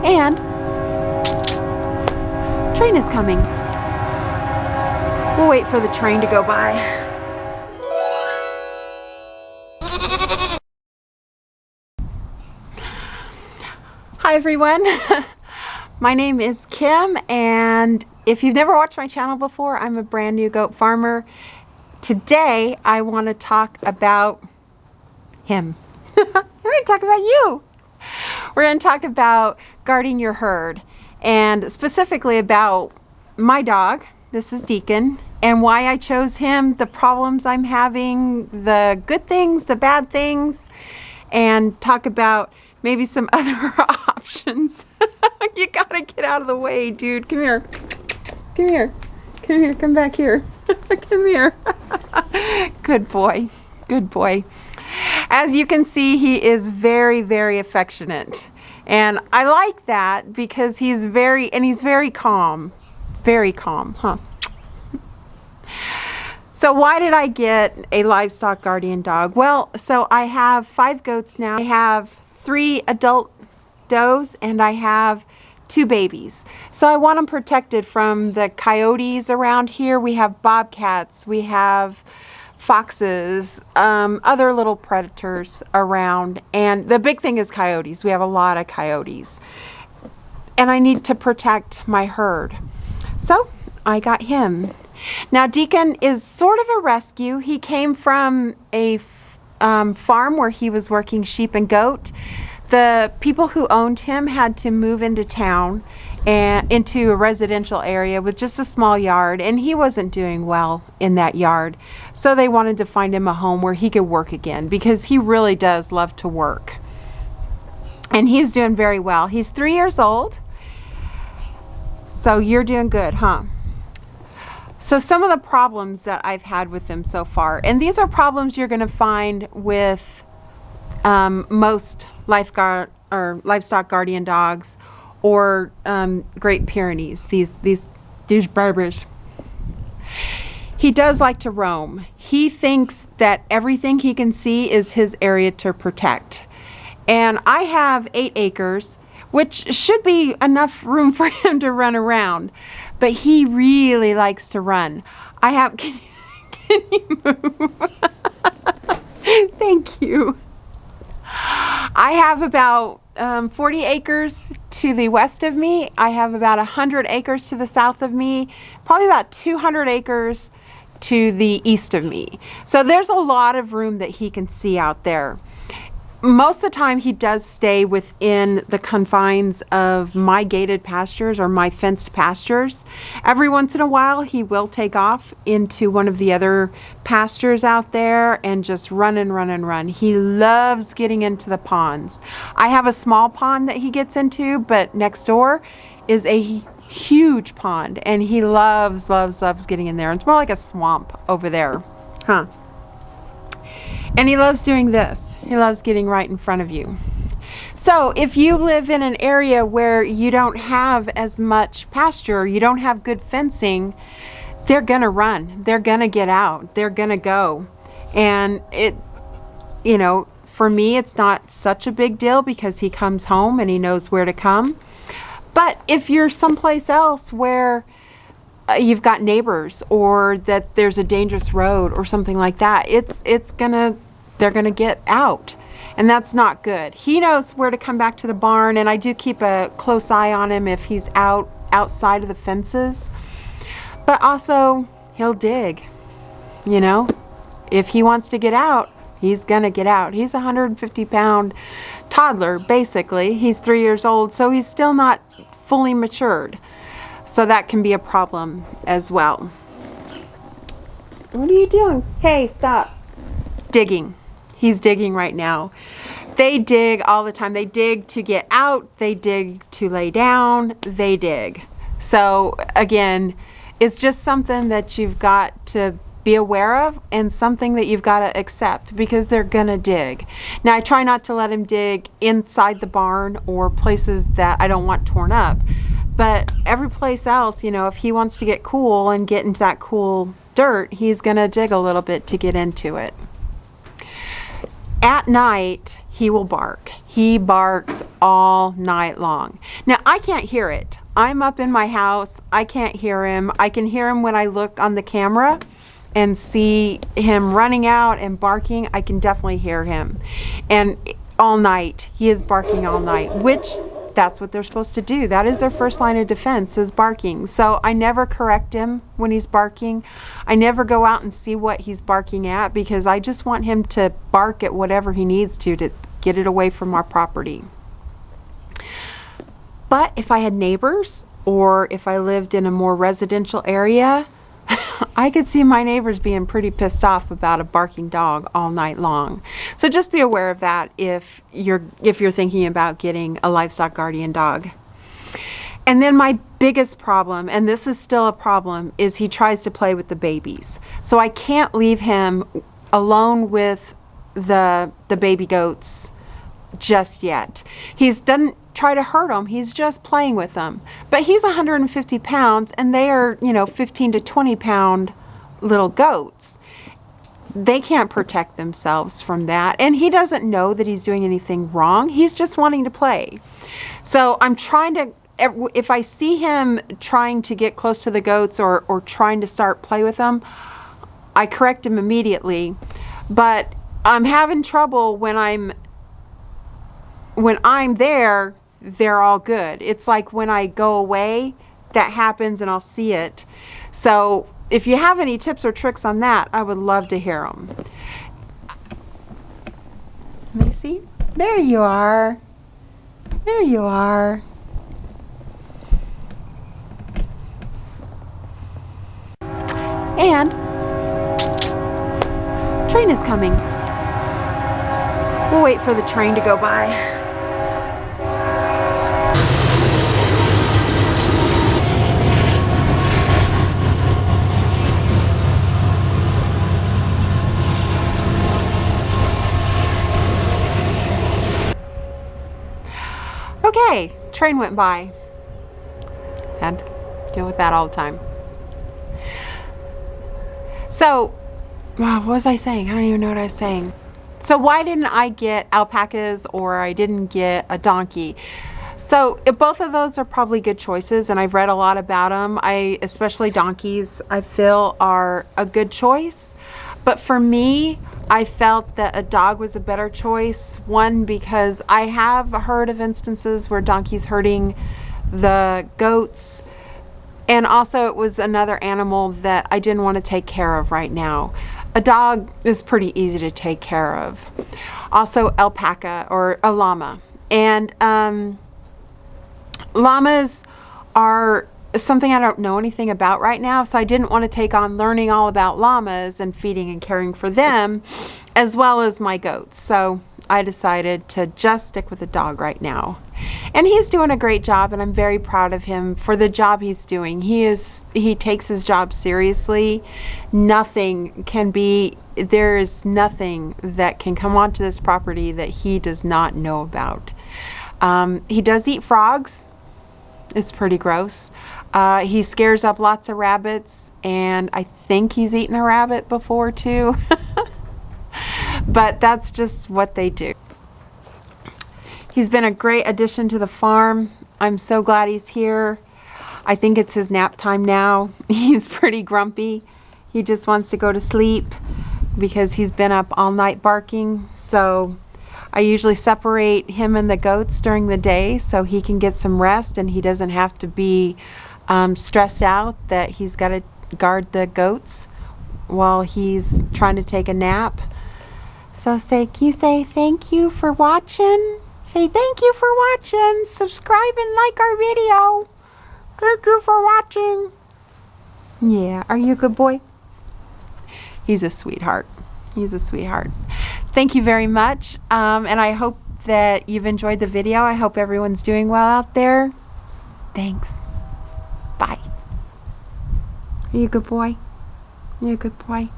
And train is coming. We'll wait for the train to go by. Hi everyone. My name is Kim, and if you've never watched my channel before, I'm a brand new goat farmer. Today I want to talk about him. We're going to talk about you. We're going to talk about guarding your herd, and specifically about my dog. This is Deacon, and why I chose him, the problems I'm having, the good things, the bad things, and talk about maybe some other options. You gotta get out of the way, dude. Come here. Come here. Come here. Come back here. Come here. Good boy. Good boy. As you can see, he is very, very affectionate. And I like that because he's very calm. Very calm, huh? So why did I get a Livestock Guardian Dog? Well, so I have 5 goats now. I have 3 adult does and I have 2 babies. So I want them protected from the coyotes around here. We have bobcats, we have foxes, other little predators around. And the big thing is coyotes. We have a lot of coyotes. And I need to protect my herd. So I got him. Now Deacon is sort of a rescue. He came from a farm where he was working sheep and goat. The people who owned him had to move into town and into a residential area with just a small yard, and he wasn't doing well in that yard. So they wanted to find him a home where he could work again, because he really does love to work. And he's doing very well. He's 3 years old. So you're doing good, huh? So some of the problems that I've had with them so far, and these are problems you're going to find with most livestock guardian dogs or Great Pyrenees, these douche barbers. He does like to roam. He thinks that everything he can see is his area to protect. And I have 8 acres, which should be enough room for him to run around. But he really likes to run. I have, can you move? Thank you. I have about 40 acres to the west of me. I have about 100 acres to the south of me. Probably about 200 acres to the east of me. So there's a lot of room that he can see out there. Most of the time he does stay within the confines of my gated pastures or my fenced pastures. Every once in a while he will take off into one of the other pastures out there and just run and run and run. He loves getting into the ponds. I have a small pond that he gets into, but next door is a huge pond, and he loves getting in there. It's more like a swamp over there, huh? And he loves doing this. He loves getting right in front of you. So if you live in an area where you don't have as much pasture, you don't have good fencing, they're gonna run. They're gonna get out. They're gonna go. And it, you know, for me, it's not such a big deal because he comes home and he knows where to come. But if you're someplace else where you've got neighbors, or that there's a dangerous road or something like that, they're gonna get out, and that's not good. He knows where to come back to the barn, and I do keep a close eye on him if he's outside of the fences. But also he'll dig, you know. If he wants to get out, he's gonna get out. He's a 150-pound toddler, basically. He's 3 years old, so he's still not fully matured. So that can be a problem as well. What are you doing? Hey, stop. Digging. He's digging right now. They dig all the time. They dig to get out. They dig to lay down. They dig. So again, it's just something that you've got to be aware of, and something that you've got to accept, because they're gonna dig. Now I try not to let him dig inside the barn or places that I don't want torn up. But every place else, you know, if he wants to get cool and get into that cool dirt, he's gonna dig a little bit to get into it. At night, he will bark. He barks all night long. Now, I can't hear it. I'm up in my house. I can't hear him. I can hear him when I look on the camera and see him running out and barking. I can definitely hear him. And all night, he is barking all night, which that's what they're supposed to do. That is their first line of defense, is barking. So I never correct him when he's barking. I never go out and see what he's barking at, because I just want him to bark at whatever he needs to get it away from our property. But if I had neighbors, or if I lived in a more residential area, I could see my neighbors being pretty pissed off about a barking dog all night long. So just be aware of that if you're thinking about getting a Livestock Guardian dog. And then my biggest problem, and this is still a problem, is he tries to play with the babies. So I can't leave him alone with the baby goats just yet. He doesn't try to hurt them, he's just playing with them. But he's 150 pounds and they are, 15 to 20 pound little goats. They can't protect themselves from that, and he doesn't know that he's doing anything wrong. He's just wanting to play. So I'm trying to, if I see him trying to get close to the goats or trying to start play with them, I correct him immediately. But I'm having trouble when I'm there, they're all good. It's like when I go away, that happens and I'll see it. So if you have any tips or tricks on that, I would love to hear them. Let me see. There you are. There you are. And train is coming. We'll wait for the train to go by. Okay, train went by. Had to deal with that all the time. So, what was I saying? I don't even know what I was saying. So why didn't I get alpacas, or I didn't get a donkey? So both of those are probably good choices, and I've read a lot about them. Especially donkeys, I feel are a good choice. But for me, I felt that a dog was a better choice. One, because I have heard of instances where donkeys hurting the goats, and also it was another animal that I didn't want to take care of right now. A dog is pretty easy to take care of. Also alpaca or a llama. And llamas are something I don't know anything about right now, so I didn't want to take on learning all about llamas and feeding and caring for them, as well as my goats. So I decided to just stick with the dog right now. And he's doing a great job, and I'm very proud of him for the job he's doing. He takes his job seriously. There is nothing that can come onto this property that he does not know about. He does eat frogs. It's pretty gross. He scares up lots of rabbits, and I think he's eaten a rabbit before too. But that's just what they do. He's been a great addition to the farm. I'm so glad he's here. I think it's his nap time now. He's pretty grumpy. He just wants to go to sleep because he's been up all night barking. So I usually separate him and the goats during the day so he can get some rest, and he doesn't have to be stressed out that he's got to guard the goats while he's trying to take a nap. So can you say thank you for watching? Say thank you for watching. Subscribe and like our video. Thank you for watching. Yeah, are you a good boy? He's a sweetheart. He's a sweetheart. Thank you very much. And I hope that you've enjoyed the video. I hope everyone's doing well out there. Thanks. Bye. Are you a good boy? You a good boy?